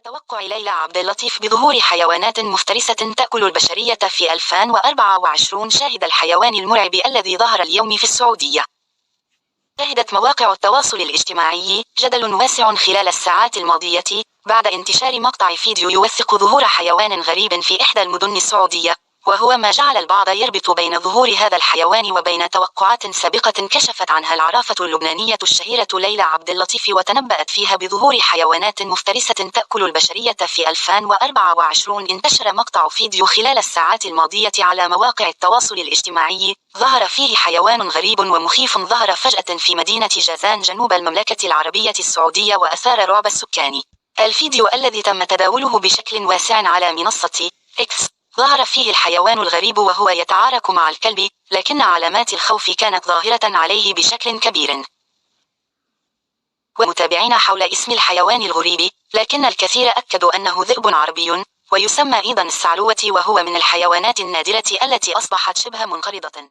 توقع ليلى عبد اللطيف بظهور حيوانات مفترسة تأكل البشرية في 2024. شاهد الحيوان المرعب الذي ظهر اليوم في السعودية. شهدت مواقع التواصل الاجتماعي جدل واسع خلال الساعات الماضية بعد انتشار مقطع فيديو يوثق ظهور حيوان غريب في إحدى المدن السعودية، وهو ما جعل البعض يربط بين ظهور هذا الحيوان وبين توقعات سابقة كشفت عنها العرافة اللبنانية الشهيرة ليلى عبد اللطيف، وتنبأت فيها بظهور حيوانات مفترسة تأكل البشرية في 2024. انتشر مقطع فيديو خلال الساعات الماضية على مواقع التواصل الاجتماعي ظهر فيه حيوان غريب ومخيف ظهر فجأة في مدينة جازان جنوب المملكة العربية السعودية وأثار رعب السكان. الفيديو الذي تم تداوله بشكل واسع على منصة إكس ظهر فيه الحيوان الغريب وهو يتعارك مع الكلب، لكن علامات الخوف كانت ظاهرة عليه بشكل كبير. ومتابعين حول اسم الحيوان الغريب، لكن الكثير أكدوا أنه ذئب عربي ويسمى أيضا السعلوة، وهو من الحيوانات النادرة التي أصبحت شبه منقرضة.